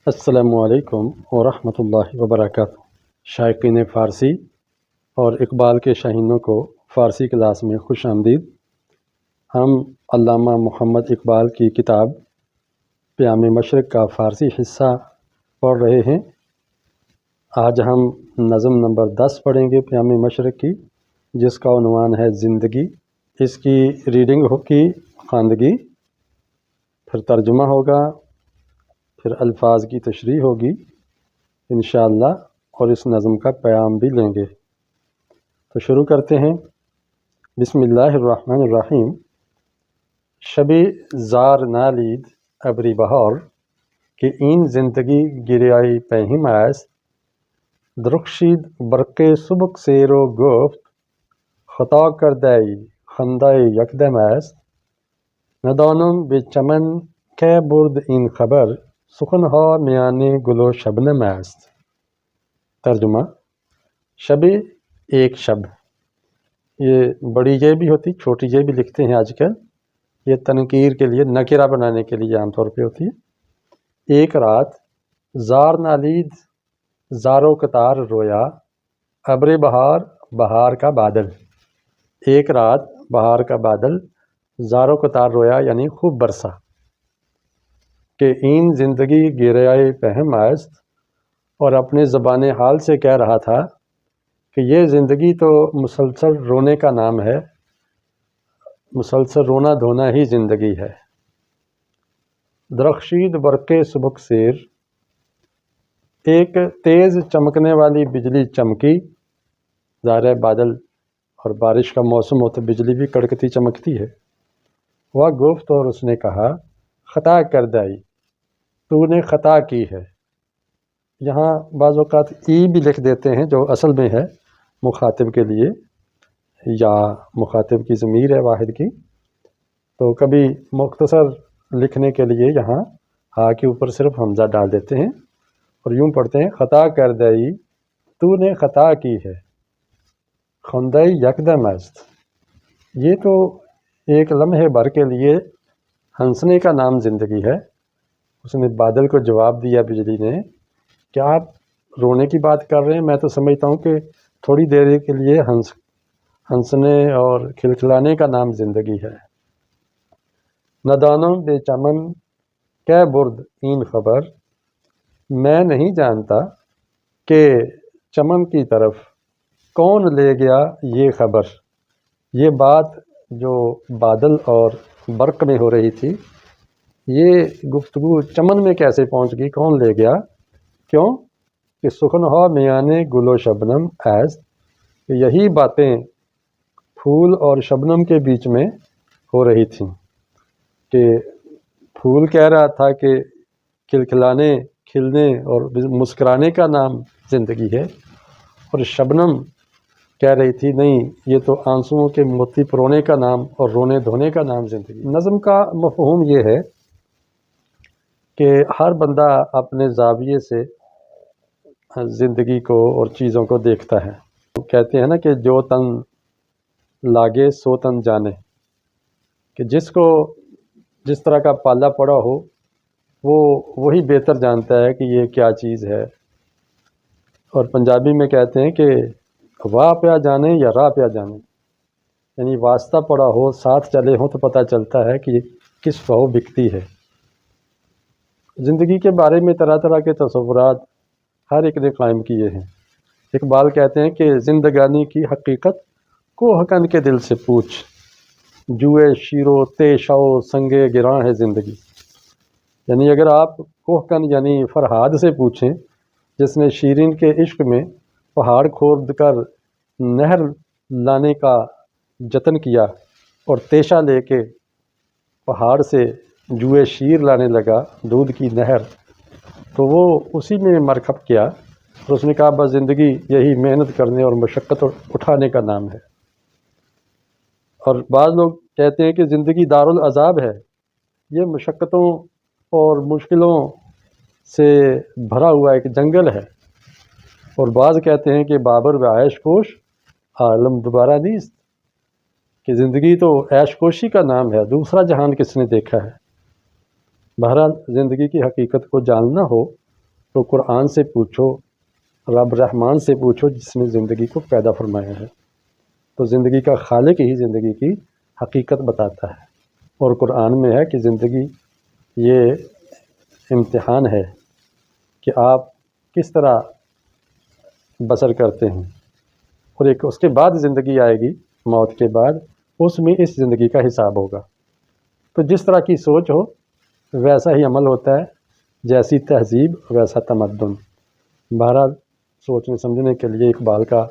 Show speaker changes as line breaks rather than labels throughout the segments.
السلام علیکم ورحمۃ اللہ وبرکاتہ۔ شائقین فارسی اور اقبال کے شاہینوں کو فارسی کلاس میں خوش آمدید۔ ہم علامہ محمد اقبال کی کتاب پیام مشرق کا فارسی حصہ پڑھ رہے ہیں۔ آج ہم نظم نمبر 10 پڑھیں گے پیام مشرق کی، جس کا عنوان ہے زندگی۔ اس کی ریڈنگ ہوگی، خواندگی، پھر ترجمہ ہوگا، پھر الفاظ کی تشریح ہوگی انشاءاللہ، اور اس نظم کا پیام بھی لیں گے۔ تو شروع کرتے ہیں۔ بسم اللہ الرحمن الرحیم۔ شبی زار نالید ابری بہار کہ این زندگی گریائی پہم است، درخشید برق سبک سیرو گفت خطا کردئی خندۂ یکدم است، ندانم به چمن کہ برد این خبر، سخن ہا میانے گل و شبنم است۔ ترجمہ: شب ایک شب، یہ بڑی یہ بھی ہوتی، چھوٹی یہ بھی لکھتے ہیں آج کل، یہ تنکیر کے لیے، نکرہ بنانے کے لیے عام طور پہ ہوتی ہے۔ ایک رات زار نالید، زارو قطار رویا، ابر بہار، بہار کا بادل۔ ایک رات بہار کا بادل زارو قطار رویا یعنی خوب برسا کہ این زندگی گریائے پہم است، اور اپنے زبان حال سے کہہ رہا تھا کہ یہ زندگی تو مسلسل رونے کا نام ہے، مسلسل رونا دھونا ہی زندگی ہے۔ درخشید برق سبک سیر، ایک تیز چمکنے والی بجلی چمکی، ظاہر ہے بادل اور بارش کا موسم ہو تو بجلی بھی کڑکتی چمکتی ہے۔ وہ گفت، اور اس نے کہا، خطا کردئی، تو نے خطا کی ہے۔ یہاں بعض اوقات ای بھی لکھ دیتے ہیں جو اصل میں ہے مخاطب کے لیے، یا مخاطب کی ضمیر ہے واحد کی، تو کبھی مختصر لکھنے کے لیے یہاں ہا کے اوپر صرف حمزہ ڈال دیتے ہیں اور یوں پڑھتے ہیں خطا کردئی، تو نے خطا کی ہے، خندۂ یکدم است۔ یہ تو ایک لمحے بھر کے لیے ہنسنے کا نام زندگی ہے۔ اس نے بادل کو جواب دیا، بجلی نے، کہ آپ رونے کی بات کر رہے ہیں، میں تو سمجھتا ہوں کہ تھوڑی دیر کے لیے ہنسنے اور کھلکھلانے کا نام زندگی ہے۔ ندانم بے چمن کہ برد این خبر، میں نہیں جانتا کہ چمن کی طرف کون لے گیا یہ خبر۔ یہ بات جو بادل اور برق میں ہو رہی تھی، یہ گفتگو چمن میں کیسے پہنچ گئی، کون لے گیا؟ کیوں کہ سخن ہا میانے گل و شبنم است، کہ یہی باتیں پھول اور شبنم کے بیچ میں ہو رہی تھیں، کہ پھول کہہ رہا تھا کہ کھلکھلانے، کھلنے اور مسکرانے کا نام زندگی ہے، اور شبنم کہہ رہی تھی نہیں، یہ تو آنسوؤں کے موتی پرونے کا نام اور رونے دھونے کا نام زندگی۔ نظم کا مفہوم یہ ہے کہ ہر بندہ اپنے زاویے سے زندگی کو اور چیزوں کو دیکھتا ہے۔ کہتے ہیں نا کہ جو تن لاگے سو تن جانے، کہ جس کو جس طرح کا پالا پڑا ہو وہ وہی بہتر جانتا ہے کہ یہ کیا چیز ہے۔ اور پنجابی میں کہتے ہیں کہ واہ پیا جانے یا راہ پیا جانے، یعنی واسطہ پڑا ہو، ساتھ چلے ہوں تو پتہ چلتا ہے کہ یہ کس فہو بکتی ہے۔ زندگی کے بارے میں طرح طرح کے تصورات ہر ایک نے قائم کیے ہیں۔ اقبال کہتے ہیں کہ زندگانی کی حقیقت کوہ کن کے دل سے پوچھ، جوئے شیرو تے شو سنگے گراں ہے زندگی۔ یعنی اگر آپ کوہ کن یعنی فرہاد سے پوچھیں، جس نے شیرین کے عشق میں پہاڑ کھود کر نہر لانے کا جتن کیا اور تیشہ لے کے پہاڑ سے جوئے شیر لانے لگا، دودھ کی نہر، تو وہ اسی میں مرکب کیا، اور اس نے کہا بس زندگی یہی محنت کرنے اور مشقت اٹھانے کا نام ہے۔ اور بعض لوگ کہتے ہیں کہ زندگی دارالعذاب ہے، یہ مشقتوں اور مشکلوں سے بھرا ہوا ایک جنگل ہے۔ اور بعض کہتے ہیں کہ بابر و عیش کوش عالم دوبارہ نیست، کہ زندگی تو عیش کوشی کا نام ہے، دوسرا جہان کس نے دیکھا ہے۔ بہرحال زندگی کی حقیقت کو جاننا ہو تو قرآن سے پوچھو، رب رحمان سے پوچھو جس نے زندگی کو پیدا فرمایا ہے، تو زندگی کا خالق ہی زندگی کی حقیقت بتاتا ہے۔ اور قرآن میں ہے کہ زندگی یہ امتحان ہے کہ آپ کس طرح بسر کرتے ہیں، اور ایک اس کے بعد زندگی آئے گی، موت کے بعد، اس میں اس زندگی کا حساب ہوگا۔ تو جس طرح کی سوچ ہو ویسا ہی عمل ہوتا ہے، جیسی تہذیب ویسا تمدن۔ بہرحال سوچنے سمجھنے کے لیے اقبال کا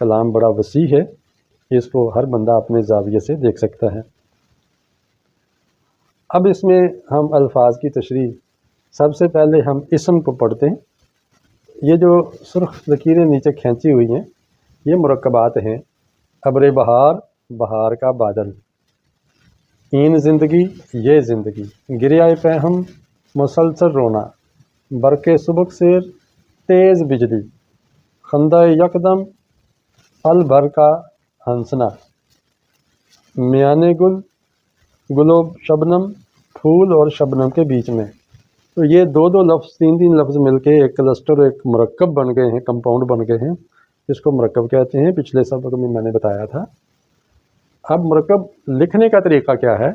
کلام بڑا وسیع ہے، اس کو ہر بندہ اپنے زاویے سے دیکھ سکتا ہے۔ اب اس میں ہم الفاظ کی تشریح، سب سے پہلے ہم اسم کو پڑھتے ہیں۔ یہ جو سرخ لکیریں نیچے کھینچی ہوئی ہیں یہ مرکبات ہیں: ابر بہار، بہار کا بادل، این زندگی، یہ زندگی، گریہ پہم، مسلسل رونا، برق سبک سیر، تیز بجلی، خندہ یکدم، پل بھر کا ہنسنا، میانے گل، گلو شبنم، پھول اور شبنم کے بیچ میں۔ تو یہ دو لفظ، تین لفظ مل کے ایک کلسٹر، ایک مرکب بن گئے ہیں، کمپاؤنڈ بن گئے ہیں، اس کو مرکب کہتے ہیں۔ پچھلے سبق میں نے بتایا تھا۔ اب مرکب لکھنے کا طریقہ کیا ہے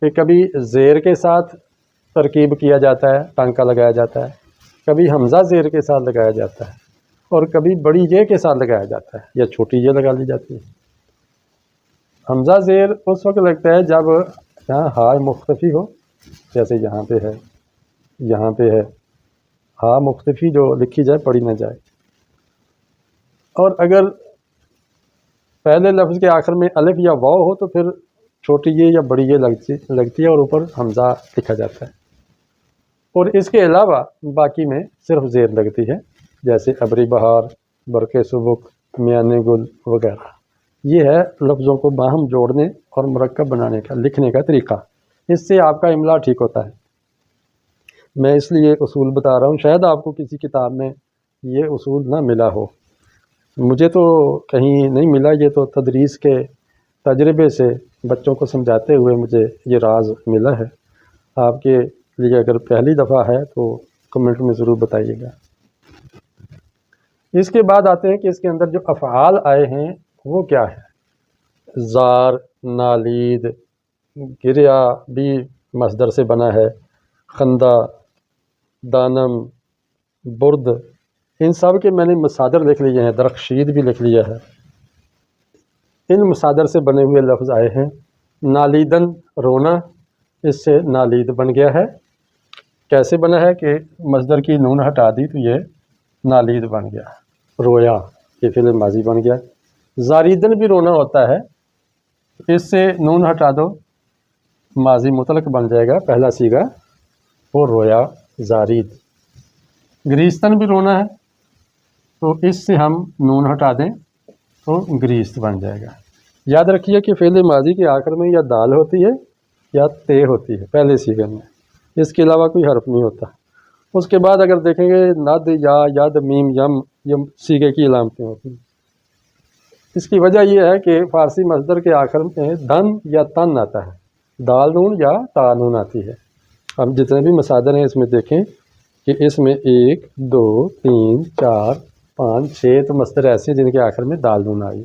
کہ کبھی زیر کے ساتھ ترکیب کیا جاتا ہے، ٹانکا لگایا جاتا ہے، کبھی حمزہ زیر کے ساتھ لگایا جاتا ہے، اور کبھی بڑی یہ کے ساتھ لگایا جاتا ہے یا چھوٹی یہ لگا لی جاتی ہے۔ حمزہ زیر اس وقت لگتا ہے جب یہاں ہا مختفی ہو، جیسے یہاں پہ ہے، یہاں پہ ہے، ہا مختفی جو لکھی جائے پڑھی نہ جائے۔ اور اگر پہلے لفظ کے آخر میں الف یا واو ہو تو پھر چھوٹی یہ یا بڑی یہ لگتی ہے اور اوپر حمزہ لکھا جاتا ہے۔ اور اس کے علاوہ باقی میں صرف زیر لگتی ہے، جیسے ابری بہار، برق سبک، میانے گل وغیرہ۔ یہ ہے لفظوں کو باہم جوڑنے اور مرکب بنانے کا، لکھنے کا طریقہ۔ اس سے آپ کا املا ٹھیک ہوتا ہے۔ میں اس لیے اصول بتا رہا ہوں، شاید آپ کو کسی کتاب میں یہ اصول نہ ملا ہو، مجھے تو کہیں نہیں ملا۔ یہ تو تدریس کے تجربے سے بچوں کو سمجھاتے ہوئے مجھے یہ راز ملا ہے۔ آپ کے لیے اگر پہلی دفعہ ہے تو کمنٹ میں ضرور بتائیے گا۔ اس کے بعد آتے ہیں کہ اس کے اندر جو افعال آئے ہیں وہ کیا ہے۔ زار، نالید، گریہ بھی مصدر سے بنا ہے، خندہ، دانم، برد، ان سب کے میں نے مصادر لکھ لیے ہیں، درخشید بھی لکھ لیا ہے۔ ان مصادر سے بنے ہوئے لفظ آئے ہیں۔ نالیدن، رونا، اس سے نالید بن گیا ہے۔ کیسے بنا ہے کہ مصدر کی نون ہٹا دی تو یہ نالید بن گیا، رویا، یہ فعل ماضی بن گیا۔ زاریدن بھی رونا ہوتا ہے، اس سے نون ہٹا دو، ماضی مطلق بن جائے گا، پہلا صیغہ وہ رویا، زارید۔ گریستن بھی رونا ہے، تو اس سے ہم نون ہٹا دیں تو گریست بن جائے گا۔ یاد رکھیے کہ فعل ماضی کے آخر میں یا دال ہوتی ہے یا تے ہوتی ہے پہلے صیغے میں، اس کے علاوہ کوئی حرف نہیں ہوتا۔ اس کے بعد اگر دیکھیں گے ند، یا، ید، میم، یم، یہ صیغے کی علامتیں ہوتی ہیں۔ اس کی وجہ یہ ہے کہ فارسی مصدر کے آخر میں دن یا تن آتا ہے، دال نون یا تا نون آتی ہے۔ اب جتنے بھی مصادر ہیں اس میں دیکھیں کہ اس میں 1، 2، 3، 4، 5، 6 تو مصدر ایسے ہیں جن کے آخر میں دال نون آئی،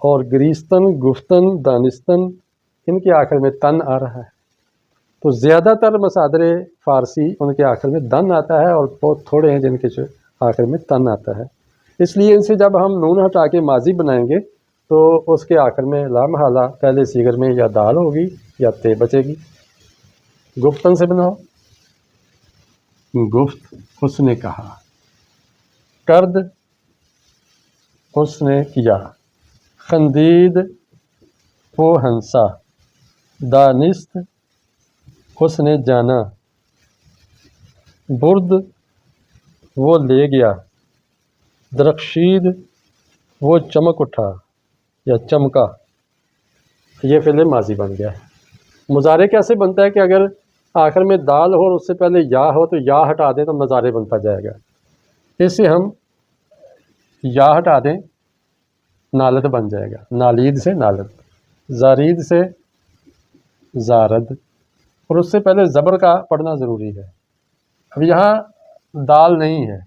اور گریستن، گفتن، دانستن، ان کے آخر میں تن آ رہا ہے۔ تو زیادہ تر مصادر فارسی ان کے آخر میں دن آتا ہے، اور بہت تھوڑے ہیں جن کے آخر میں تن آتا ہے۔ اس لیے ان سے جب ہم نون ہٹا کے ماضی بنائیں گے تو اس کے آخر میں لا محالہ پہلے صیغے میں یا دال ہوگی یا تے بچے گی۔ گفتن سے بناؤ، گفت، اس نے کہا، کرد، اس نے کیا، خندید، وہ ہنسا، دانست، اس نے جانا، برد، وہ لے گیا، درخشید، وہ چمک اٹھا یا چمکا، یہ فعل ماضی بن گیا ہے۔ مضارع کیسے بنتا ہے کہ اگر آخر میں دال ہو اور اس سے پہلے یا ہو تو یا ہٹا دیں تو مضارع بنتا جائے گا۔ اس سے ہم یا ہٹا دیں، نالد بن جائے گا، نالید سے نالد، زارید سے زارد، اور اس سے پہلے زبر کا پڑھنا ضروری ہے۔ اب یہاں دال نہیں ہے،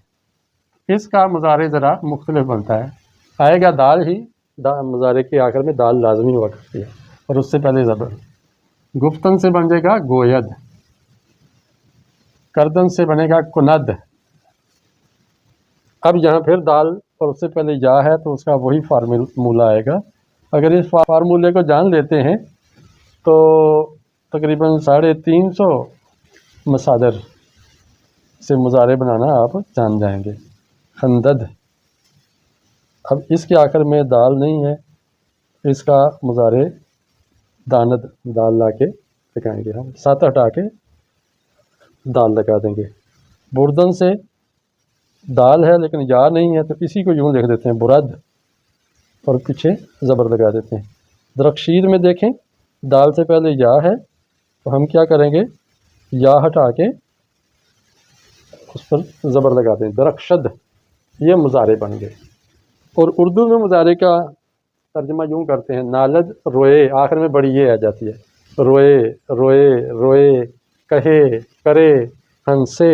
اس کا مضارع ذرا مختلف بنتا ہے، آئے گا دال ہی، مضارع کے آخر میں دال لازمی ہوا کرتی ہے اور اس سے پہلے زبر۔ گفتن سے بن جائے گا گوید، کردن سے بنے گا کند۔ اب یہاں پھر دال اور اس سے پہلے یا ہے تو اس کا وہی فارمولہ آئے گا۔ اگر اس فارمولے کو جان لیتے ہیں تو تقریباً 350 مصادر سے مضارع بنانا آپ جان جائیں گے۔ خندد، اب اس کے آخر میں دال نہیں ہے، اس کا مضارع داند، دال لا کے لگائیں گے ہم، ساتھ ہٹا کے دال لگا دیں گے۔ بردن سے دال ہے لیکن یا نہیں ہے تو اسی کو یوں لکھ دیتے ہیں برد، اور پیچھے زبر لگا دیتے ہیں۔ درخشید میں دیکھیں دال سے پہلے یا ہے تو ہم کیا کریں گے، یا ہٹا کے اس پر زبر لگا دیں، درخشد، یہ مضارع بن گئے۔ اور اردو میں مضارع کا ترجمہ یوں کرتے ہیں، نالد روئے، آخر میں بڑی یہ آ جاتی ہے، روئے روئے روئے، کہے کرے، ہنسے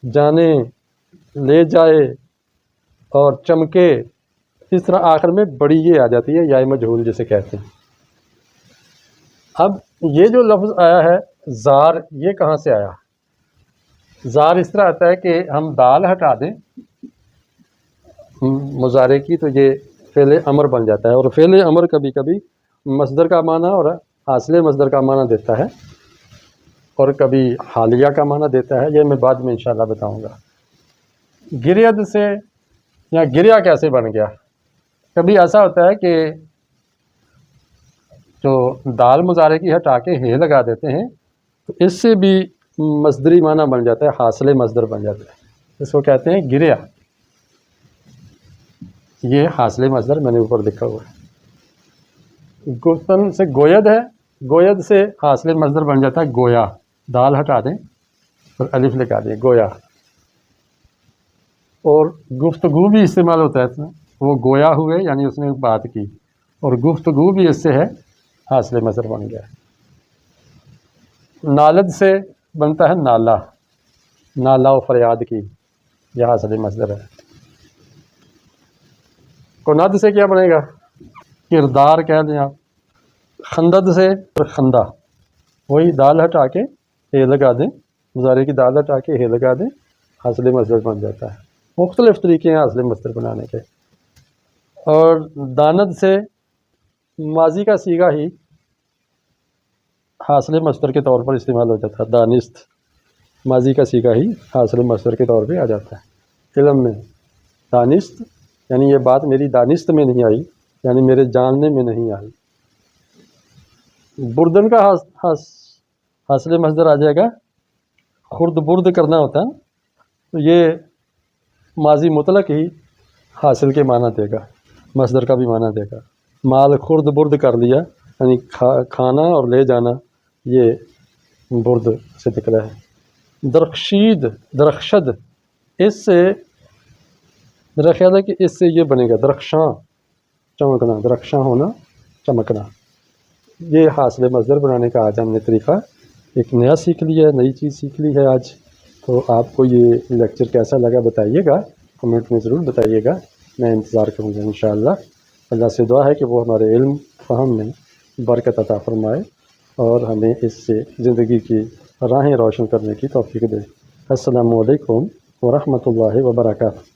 جانے، لے جائے اور چمکے، اس طرح آخر میں بڑی یہ آ جاتی ہے، یا مجہول جسے کہتے ہیں۔ اب یہ جو لفظ آیا ہے زار، یہ کہاں سے آیا؟ زار اس طرح آتا ہے کہ ہم دال ہٹا دیں مضارع کی تو یہ فعل امر بن جاتا ہے، اور فعل امر کبھی کبھی مصدر کا معنی اور حاصل مصدر کا معنی دیتا ہے، اور کبھی حالیہ کا معنی دیتا ہے، یہ میں بعد میں انشاءاللہ بتاؤں گا۔ گرید سے یا گریا کیسے بن گیا؟ کبھی ایسا ہوتا ہے کہ جو دال مضارع کی ہٹا کے ہے لگا دیتے ہیں تو اس سے بھی مصدری معنی بن جاتا ہے، حاصل مصدر بن جاتا ہے، اس کو کہتے ہیں گریا۔ یہ حاصل مصدر میں نے اوپر لکھا ہوا ہے۔ گفتن سے گوید ہے، گوید سے حاصل مصدر بن جاتا ہے گویا، دال ہٹا دیں اور الف لگا دیں گویا۔ اور گفتگو بھی استعمال ہوتا ہے، وہ گویا ہوئے یعنی اس نے بات کی، اور گفتگو بھی اس سے ہے، حاصل مصدر بن گیا۔ نالد سے بنتا ہے نالا، نالا و فریاد کی، یہ حاصل مصدر ہے۔ کند سے کیا بنے گا؟ کردار کہہ دیں آپ۔ خندد سے خندہ، وہی دال ہٹا کے ہے لگا دیں، مضارع کی دال ہٹا کے ہے لگا دیں، حاصل مصدر بن جاتا ہے۔ مختلف طریقے ہیں حاصل مصدر بنانے کے۔ اور داند سے ماضی کا صیغہ ہی حاصل مصدر کے طور پر استعمال ہو جاتا ہے، دانست، ماضی کا صیغہ ہی حاصل مصدر کے طور پہ آ جاتا ہے۔ علم میں دانست یعنی یہ بات میری دانست میں نہیں آئی، یعنی میرے جاننے میں نہیں آئی۔ بردن کا حاصل مصدر آ جائے گا، خرد برد کرنا ہوتا ہے تو یہ ماضی مطلق ہی حاصل کے معنی دے گا، مصدر کا بھی معنی دے گا۔ مال خرد برد کر لیا یعنی کھانا اور لے جانا، یہ برد سے نکلا ہے۔ درخشید، درخشد، اس سے میرا خیال ہے کہ اس سے یہ بنے گا درخشاں، چمکنا، درخشاں ہونا، چمکنا۔ یہ حاصل مصدر بنانے کا آج ہم نے طریقہ ایک نیا سیکھ لیا ہے، نئی چیز سیکھ لی ہے آج۔ تو آپ کو یہ لیکچر کیسا لگا بتائیے گا، کمنٹ میں ضرور بتائیے گا، میں انتظار کروں گا انشاءاللہ۔ اللہ سے دعا ہے کہ وہ ہمارے علم فہم میں برکت عطا فرمائے اور ہمیں اس سے زندگی کی راہیں روشن کرنے کی توفیق دے۔ السلام علیکم ورحمۃ اللہ وبرکاتہ۔